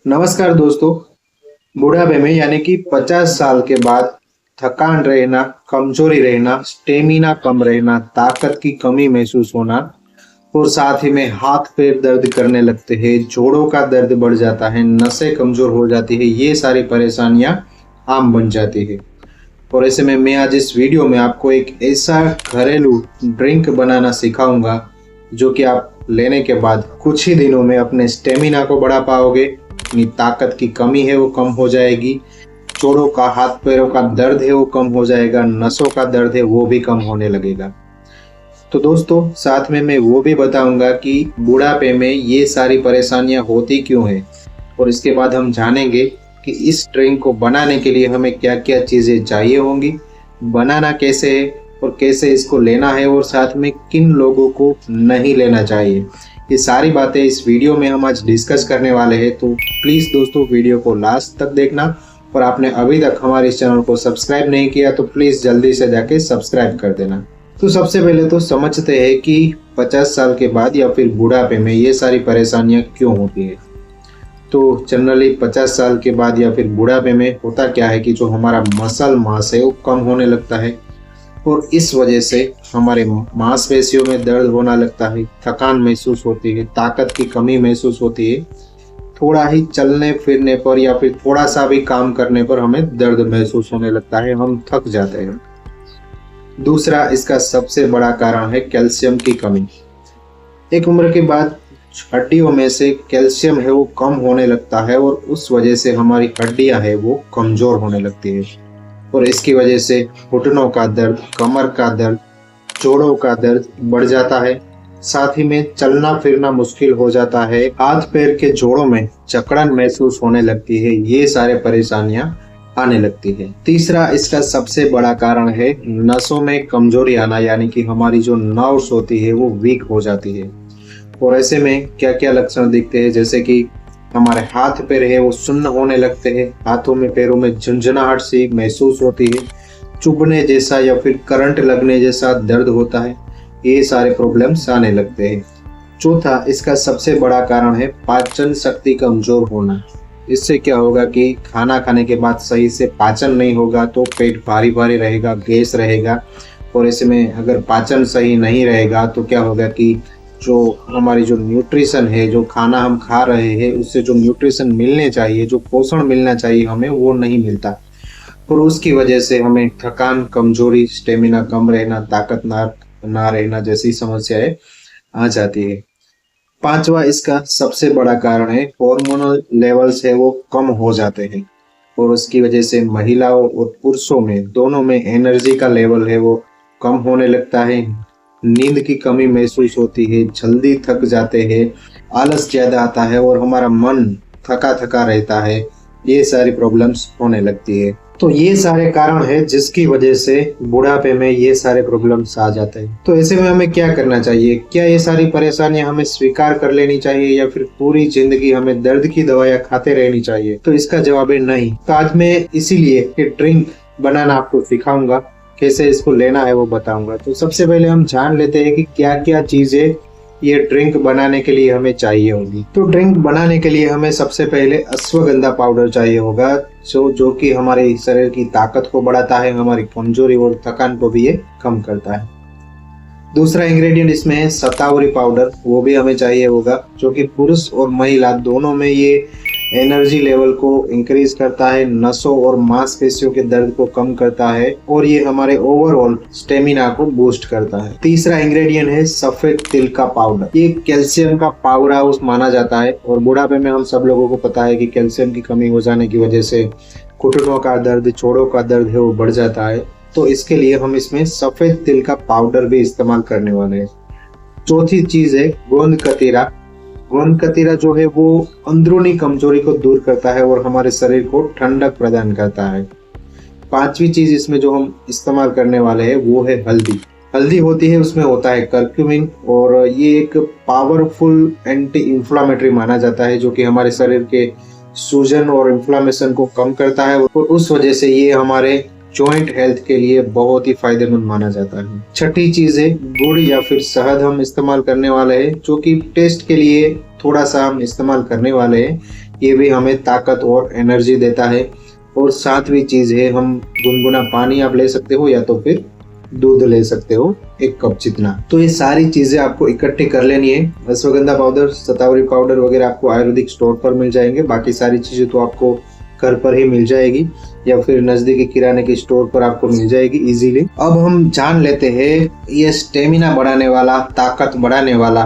नमस्कार दोस्तों। बुढ़ापे में यानी कि 50 साल के बाद थकान रहना, कमजोरी रहना, स्टेमिना कम रहना, ताकत की कमी महसूस होना और साथ ही में हाथ पैर दर्द करने लगते हैं, जोड़ों का दर्द बढ़ जाता है, नसें कमजोर हो जाती है, ये सारी परेशानियां आम बन जाती है। और ऐसे में मैं आज इस वीडियो में आपको एक ऐसा घरेलू ड्रिंक बनाना सिखाऊंगा जो कि आप लेने के बाद कुछ ही दिनों में अपने स्टेमिना को बढ़ा पाओगे, अपनी ताकत की कमी है वो कम हो जाएगी, जोड़ों का हाथ पैरों का दर्द है वो कम हो जाएगा, नसों का दर्द है वो भी कम होने लगेगा। तो दोस्तों साथ में मैं वो भी बताऊंगा कि बुढ़ापे में ये सारी परेशानियां होती क्यों है और इसके बाद हम जानेंगे कि इस ड्रिंक को बनाने के लिए हमें क्या क्या चीज़ें चाहिए होंगी, बनाना कैसे है और कैसे इसको लेना है और साथ में किन लोगों को नहीं लेना चाहिए। ये सारी बातें इस वीडियो में हम आज डिस्कस करने वाले हैं। तो प्लीज़ दोस्तों वीडियो को लास्ट तक देखना और आपने अभी तक हमारे इस चैनल को सब्सक्राइब नहीं किया तो प्लीज़ जल्दी से जाके सब्सक्राइब कर देना। तो सबसे पहले तो समझते हैं कि 50 साल के बाद या फिर बुढ़ापे में ये सारी परेशानियां क्यों होती है। तो जनरली 50 साल के बाद या फिर बुढ़ापे में होता क्या है कि जो हमारा मसल मास है वो कम होने लगता है और इस वजह से हमारे मांसपेशियों में दर्द होना लगता है, थकान महसूस होती है, ताकत की कमी महसूस होती है, थोड़ा ही चलने फिरने पर या फिर थोड़ा सा भी काम करने पर हमें दर्द महसूस होने लगता है, हम थक जाते हैं। दूसरा इसका सबसे बड़ा कारण है कैल्शियम की कमी। एक उम्र के बाद हड्डियों में से कैल्शियम है वो कम होने लगता है और उस वजह से हमारी हड्डियां है वो कमजोर होने लगती है और इसकी वजह से घुटनों का दर्द, कमर का दर्द, जोड़ों का दर्द बढ़ जाता है। साथ ही में चलना फिरना मुश्किल हो जाता है, हाथ पैर के जोड़ों में जकड़न महसूस होने लगती है, ये सारे परेशानियां आने लगती है। तीसरा इसका सबसे बड़ा कारण है नसों में कमजोरी आना, यानी कि हमारी जो नर्व्स होती है वो वीक हो जाती है। और ऐसे में क्या क्या लक्षण दिखते हैं, जैसे कि हमारे हाथ पैर है वो सुन्न होने लगते हैं, हाथों में पैरों में झंझनाहट सी महसूस होती है, चुभने जैसा या फिर करंट लगने जैसा दर्द होता है, ये सारे प्रॉब्लम्स आने लगते हैं। चौथा इसका सबसे बड़ा कारण है पाचन शक्ति कमजोर होना। इससे क्या होगा कि खाना खाने के बाद सही से पाचन नहीं होगा तो पेट भारी भारी रहेगा, गैस रहेगा और ऐसे में अगर पाचन सही नहीं रहेगा तो क्या होगा कि जो हमारी जो न्यूट्रिशन है, जो खाना हम खा रहे हैं उससे जो न्यूट्रिशन मिलने चाहिए, जो पोषण मिलना चाहिए हमें वो नहीं मिलता और उसकी वजह से हमें थकान, कमजोरी, स्टेमिना कम रहना, ताकत ना रहना जैसी समस्याएं आ जाती है। पांचवा इसका सबसे बड़ा कारण है हार्मोनल लेवल्स है वो कम हो जाते हैं और उसकी वजह से महिलाओं और पुरुषों में दोनों में एनर्जी का लेवल है वो कम होने लगता है, नींद की कमी महसूस होती है, जल्दी थक जाते हैं, आलस ज्यादा आता है और हमारा मन थका थका रहता है, ये सारी प्रॉब्लम्स होने लगती है। तो ये सारे कारण है जिसकी वजह से बुढ़ापे में ये सारे प्रॉब्लम्स आ जाते हैं। तो ऐसे में हमें क्या करना चाहिए? क्या ये सारी परेशानियां हमें स्वीकार कर लेनी चाहिए या फिर पूरी जिंदगी हमें दर्द की दवाइयां खाते रहनी चाहिए? तो इसका जवाब है नहीं। तो आज मैं इसीलिए ये ड्रिंक बनाना आपको सिखाऊंगा, कैसे इसको लेना है वो बताऊंगा। तो सबसे पहले हम जान लेते हैं कि क्या क्या चीजें ये ड्रिंक बनाने के लिए हमें चाहिए होगी। तो ड्रिंक बनाने के लिए हमें सबसे पहले अश्वगंधा पाउडर चाहिए होगा, जो कि हमारे शरीर की ताकत को बढ़ाता है, हमारी कमजोरी और थकान को भी ये कम करता है। दूसरा इंग्रेडिएंट इसमें है शतावरी पाउडर, वो भी हमें चाहिए होगा, जो कि पुरुष और महिला दोनों में ये एनर्जी लेवल को इंक्रीज करता है, नसों और मांसपेशियों के दर्द को कम करता है और ये हमारे ओवरऑल स्टेमिना को बूस्ट करता है। तीसरा इंग्रेडिएंट है सफेद तिल का पाउडर। ये कैल्शियम का पावर हाउस माना जाता है और बुढ़ापे में हम सब लोगों को पता है कि कैल्शियम की कमी हो जाने की वजह से घुटनों का दर्द, जोड़ों का दर्द है वो बढ़ जाता है। तो इसके लिए हम इसमें सफेद तिल का पाउडर भी इस्तेमाल करने वाले हैं। चौथी चीज है गोंद कतीरा। गोंद कतीरा जो है वो अंदरूनी कमजोरी को दूर करता है और हमारे शरीर को ठंडक प्रदान करता है। पांचवी चीज इसमें जो हम इस्तेमाल करने वाले हैं वो है हल्दी। हल्दी होती है, उसमें होता है कर्क्यूमिन और ये एक पावरफुल एंटी इंफ्लामेटरी माना जाता है, जो कि हमारे शरीर के सूजन और इन्फ्लामेशन को कम करता है और उस वजह से ये हमारे जॉइंट हेल्थ के लिए बहुत ही फायदेमंद माना जाता है। छठी चीज है गुड़ या फिर शहद हम इस्तेमाल करने वाले हैं, जो कि टेस्ट के लिए थोड़ा सा हम इस्तेमाल करने वाले हैं। ये भी हमें ताकत और एनर्जी देता है। और सातवीं चीज है, हम गुनगुना पानी आप ले सकते हो या तो फिर दूध ले सकते हो 1 कप जितना। तो ये सारी चीजें आपको इकट्ठी कर लेनी है। अश्वगंधा पाउडर, शतावरी पाउडर वगैरह आपको आयुर्वेदिक स्टोर पर मिल जाएंगे। बाकी सारी चीजें तो आपको घर पर ही मिल जाएगी या फिर नजदीकी किराने के स्टोर पर आपको मिल जाएगी इजीली। अब हम जान लेते हैं ये स्टेमिना बढ़ाने वाला, ताकत बढ़ाने वाला,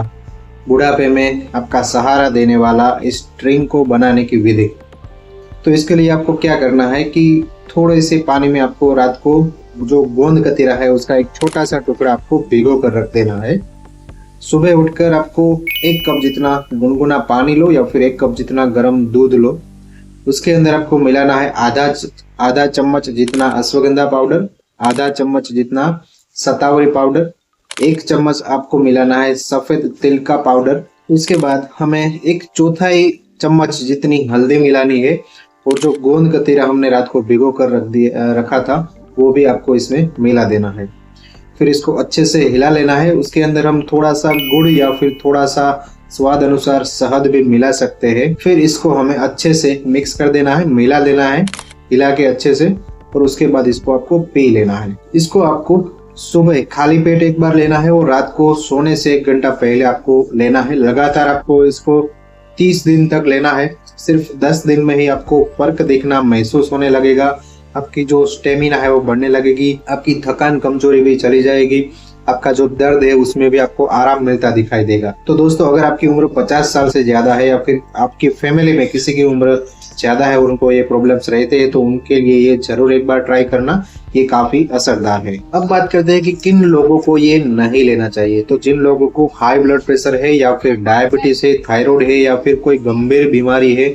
बुढ़ापे में आपका सहारा देने वाला इस ड्रिंक को बनाने की विधि। तो इसके लिए आपको क्या करना है कि थोड़े से पानी में आपको रात को जो गोंद कतीरा है उसका एक छोटा सा टुकड़ा आपको भिगो कर रख देना है। सुबह उठकर आपको 1 कप जितना गुनगुना पानी लो या फिर 1 कप जितना गर्म दूध लो। उसके अंदर आपको मिलाना है आधा चम्मच जितना अश्वगंधा पाउडर, आधा चम्मच जितना शतावरी पाउडर, 1 चम्मच आपको मिलाना है सफेद तिल का पाउडर। उसके बाद हमें 1/4 चम्मच जितनी हल्दी मिलानी है और जो गोंद कतीरा हमने रात को भिगो कर रखा था वो भी आपको इसमें मिला देना है। फिर इसको अच्छे से हिला लेना है। उसके अंदर हम थोड़ा सा गुड़ या फिर थोड़ा सा स्वाद अनुसार शहद भी मिला सकते हैं। फिर इसको हमें अच्छे से मिक्स कर देना है, मिला लेना है हिला के अच्छे से, और उसके बाद इसको आपको पी लेना है। इसको आपको सुबह खाली पेट एक बार लेना है और रात को सोने से 1 घंटा पहले आपको लेना है। लगातार आपको इसको 30 दिन तक लेना है। सिर्फ 10 दिन में ही आपको फर्क दिखना महसूस होने लगेगा। आपकी जो स्टेमिना है वो बढ़ने लगेगी, आपकी थकान कमजोरी भी चली जाएगी, आपका जो दर्द है उसमें भी आपको आराम मिलता दिखाई देगा। तो दोस्तों, अगर आपकी उम्र 50 साल से ज्यादा है या फिर आपकी फैमिली में किसी की उम्र ज्यादा है और उनको ये प्रॉब्लम्स रहते हैं तो उनके लिए ये जरूर एक बार ट्राई करना, ये काफी असरदार है। अब बात करते हैं कि किन लोगों को ये नहीं लेना चाहिए। तो जिन लोगों को हाई ब्लड प्रेशर है या फिर डायबिटीज है, थायराइड है या फिर कोई गंभीर बीमारी है,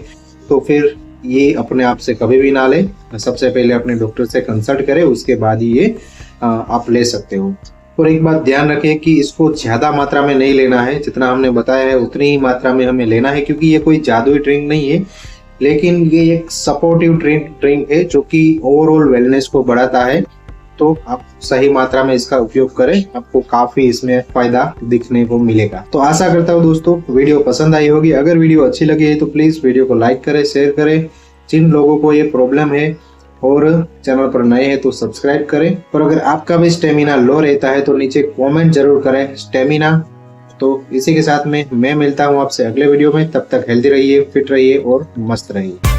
तो फिर ये अपने आप से कभी भी ना लें। सबसे पहले अपने डॉक्टर से कंसल्ट करें, उसके बाद ही ये आप ले सकते हो। और एक बात ध्यान रखें कि इसको ज्यादा मात्रा में नहीं लेना है, जितना हमने बताया है उतनी ही मात्रा में हमें लेना है, क्योंकि ये कोई जादुई ड्रिंक नहीं है, लेकिन ये एक सपोर्टिव ड्रिंक है जो कि ओवरऑल वेलनेस को बढ़ाता है। तो आप सही मात्रा में इसका उपयोग करें, आपको काफी इसमें फायदा दिखने को मिलेगा। तो आशा करता हूँ दोस्तों वीडियो पसंद आई होगी। अगर वीडियो अच्छी लगी है तो प्लीज वीडियो को लाइक करें, शेयर करें। जिन लोगों को ये प्रॉब्लम है और चैनल पर नए हैं तो सब्सक्राइब करें। और अगर आपका भी स्टेमिना लो रहता है तो नीचे कमेंट जरूर करें स्टेमिना। तो इसी के साथ में मैं मिलता हूँ आपसे अगले वीडियो में। तब तक हेल्दी रहिए, फिट रहिए और मस्त रहिए।